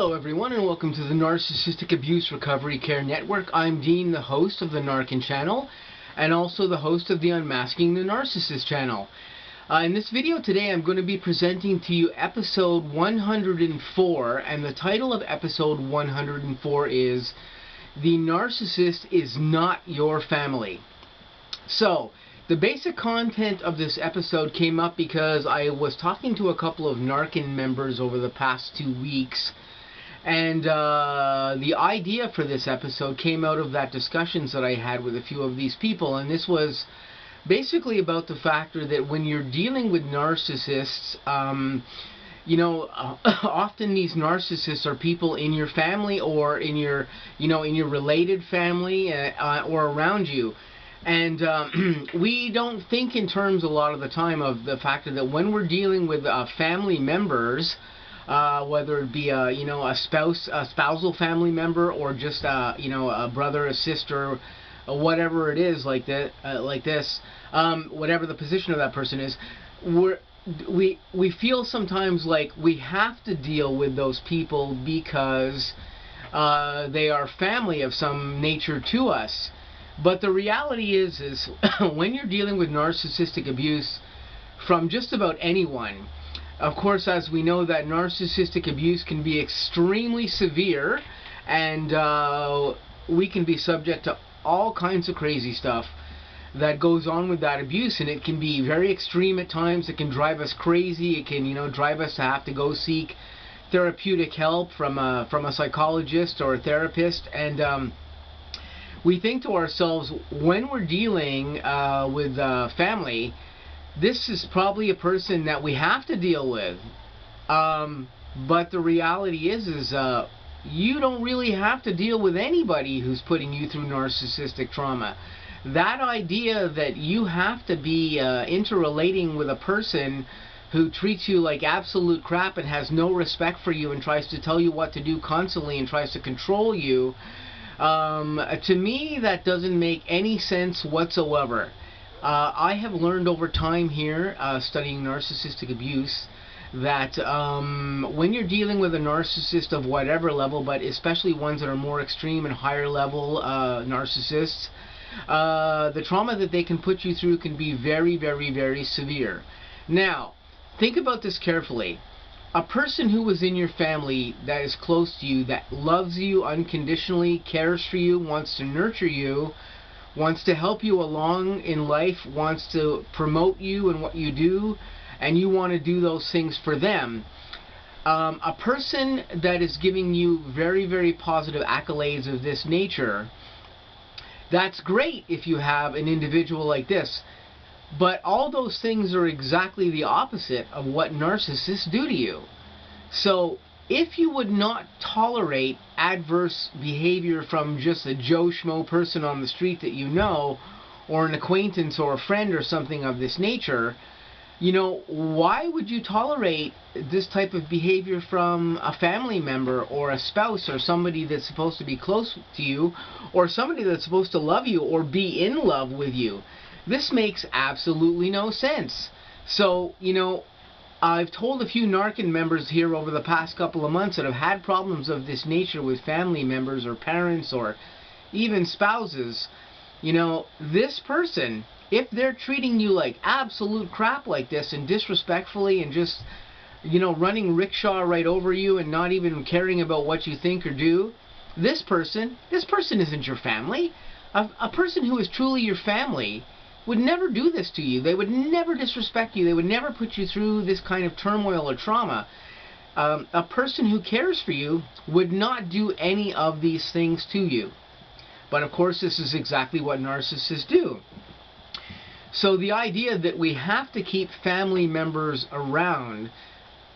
Hello everyone, and welcome to the Narcissistic Abuse Recovery Care Network. I'm Dean, the host of the N.A.R.C.N channel, and also the host of the Unmasking the Narcissist channel. In this video today, I'm going to be presenting to you episode 104, and the title of episode 104 is The Narcissist is Not Your Family. So, the basic content of this episode came up because I was talking to a couple of N.A.R.C.N members over the past 2 weeks, and the idea for this episode came out of that discussions that I had with a few of these people, and this was basically about the factor that when you're dealing with narcissists, often these narcissists are people in your family or in your, in your related family or around you. And we don't think in terms a lot of the time of the fact that when we're dealing with family members, whether it be a spousal family member, or just a brother, a sister, whatever it is like that, whatever the position of that person is, we feel sometimes like we have to deal with those people because they are family of some nature to us. But the reality is when you're dealing with narcissistic abuse from just about anyone, of course, as we know, that narcissistic abuse can be extremely severe, and we can be subject to all kinds of crazy stuff that goes on with that abuse, and it can be very extreme at times. It can drive us crazy. It can, drive us to have to go seek therapeutic help from a psychologist or a therapist, and we think to ourselves, when we're dealing with family, this is probably a person that we have to deal with. But the reality is you don't really have to deal with anybody who's putting you through narcissistic trauma. That idea that you have to be interrelating with a person who treats you like absolute crap and has no respect for you and tries to tell you what to do constantly and tries to control you, to me, that doesn't make any sense whatsoever. I have learned over time here, studying narcissistic abuse, that when you're dealing with a narcissist of whatever level, but especially ones that are more extreme and higher level narcissists, the trauma that they can put you through can be very, very, very severe. Now, think about this carefully. A person who was in your family that is close to you, that loves you unconditionally, cares for you, wants to nurture you, wants to help you along in life, wants to promote you and what you do, and you want to do those things for them. A person that is giving you very, very positive accolades of this nature, that's great if you have an individual like this. But all those things are exactly the opposite of what narcissists do to you. So, if you would not tolerate adverse behavior from just a Joe Schmo person on the street that you know, or an acquaintance or a friend or something of this nature, why would you tolerate this type of behavior from a family member or a spouse or somebody that's supposed to be close to you, or somebody that's supposed to love you or be in love with you? This makes absolutely no sense. So, I've told a few N.A.R.C.N members here over the past couple of months that have had problems of this nature with family members or parents or even spouses. This person, if they're treating you like absolute crap like this and disrespectfully and just, running rickshaw right over you and not even caring about what you think or do, this person isn't your family. A person who is truly your family would never do this to you. They would never disrespect you. They would never put you through this kind of turmoil or trauma. A person who cares for you would not do any of these things to you. But of course, this is exactly what narcissists do. So the idea that we have to keep family members around,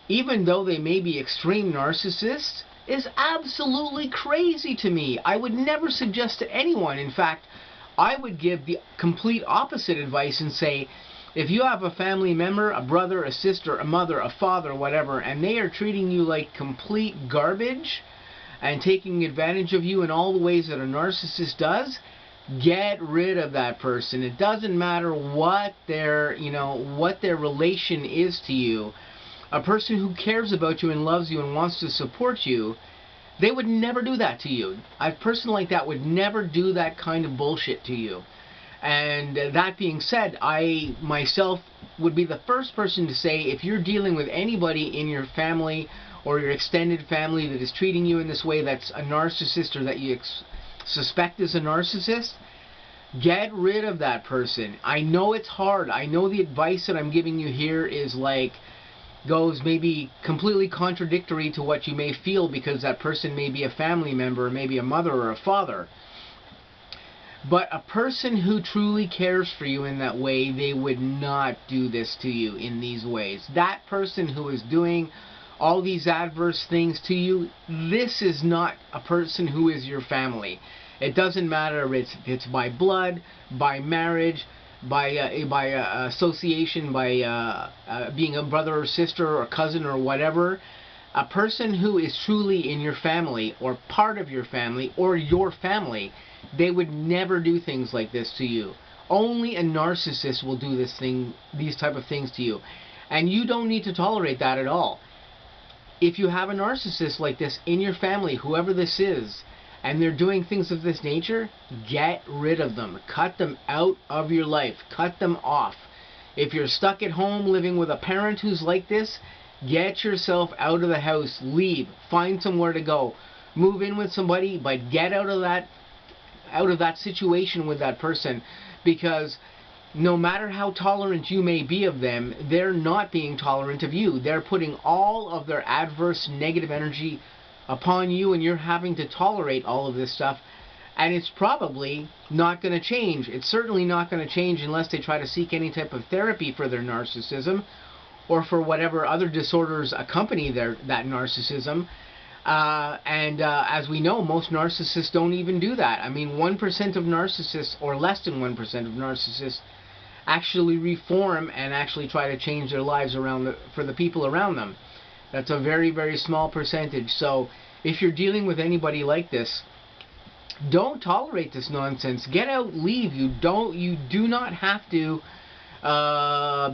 even though they may be extreme narcissists, is absolutely crazy to me. I would never suggest to anyone. In fact, I would give the complete opposite advice and say, if you have a family member, a brother, a sister, a mother, a father, whatever, and they are treating you like complete garbage and taking advantage of you in all the ways that a narcissist does, get rid of that person. It doesn't matter what their, what their relation is to you. A person who cares about you and loves you and wants to support you They would never do that to you. A person like that would never do that kind of bullshit to you. And that being said, I myself would be the first person to say, if you're dealing with anybody in your family or your extended family that is treating you in this way, that's a narcissist, or that you suspect is a narcissist, get rid of that person. I know it's hard. I know the advice that I'm giving you here is like, goes maybe completely contradictory to what you may feel, because that person may be a family member, maybe a mother or a father. But a person who truly cares for you in that way, they would not do this to you in these ways. That person who is doing all these adverse things to you, this is not a person who is your family. It doesn't matter if it's by blood, by marriage, by association, by being a brother or sister or cousin or whatever. A person who is truly in your family or part of your family or your family, they would never do things like this to you. Only a narcissist will do these type of things to you. And you don't need to tolerate that at all. If you have a narcissist like this in your family, whoever this is, and they're doing things of this nature, get rid of them. Cut them out of your life. Cut them off. If you're stuck at home living with a parent who's like this, get yourself out of the house. Leave. Find somewhere to go. Move in with somebody, but get out of that situation with that person, because no matter how tolerant you may be of them, they're not being tolerant of you. They're putting all of their adverse negative energy upon you, and you're having to tolerate all of this stuff, and it's probably not going to change. It's certainly not going to change unless they try to seek any type of therapy for their narcissism, or for whatever other disorders accompany that narcissism. As we know, most narcissists don't even do that. I mean, 1% of narcissists, or less than 1% of narcissists, actually reform and actually try to change their lives for the people around them. That's a very, very small percentage. So if you're dealing with anybody like this, don't tolerate this nonsense. Get out, leave. You do not have to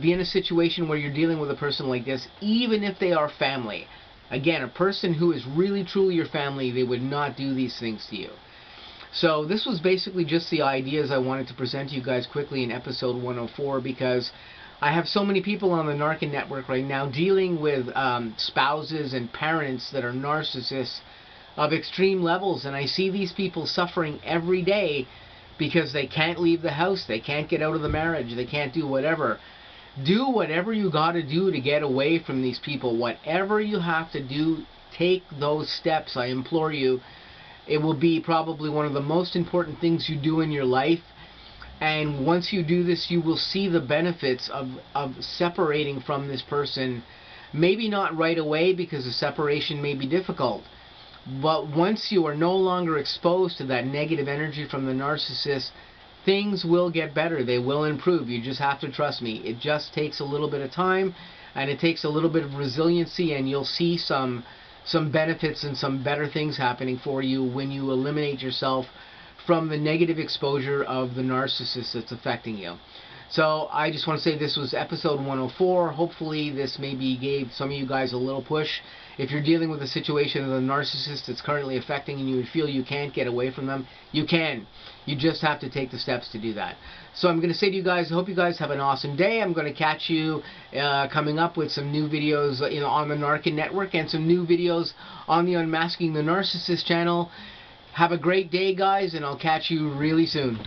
be in a situation where you're dealing with a person like this, even if they are family. Again, a person who is really truly your family, they would not do these things to you. So this was basically just the ideas I wanted to present to you guys quickly in episode 104, because I have so many people on the N.A.R.C.N network right now dealing with spouses and parents that are narcissists of extreme levels, and I see these people suffering every day because they can't leave the house, they can't get out of the marriage, they can't do whatever. Do whatever you got to do to get away from these people. Whatever you have to do, take those steps, I implore you. It will be probably one of the most important things you do in your life. And once you do this, you will see the benefits of separating from this person. Maybe not right away, because the separation may be difficult. But once you are no longer exposed to that negative energy from the narcissist, things will get better. They will improve. You just have to trust me. It just takes a little bit of time, and it takes a little bit of resiliency, and you'll see some benefits and some better things happening for you when you eliminate yourself from the negative exposure of the narcissist that's affecting you. So I just want to say this was episode 104. Hopefully this maybe gave some of you guys a little push. If you're dealing with a situation of a narcissist that's currently affecting and you feel you can't get away from them, you can. You just have to take the steps to do that. So I'm going to say to you guys, I hope you guys have an awesome day. I'm going to catch you coming up with some new videos on the N.A.R.C.N network, and some new videos on the Unmasking the Narcissist channel. Have a great day, guys, and I'll catch you really soon.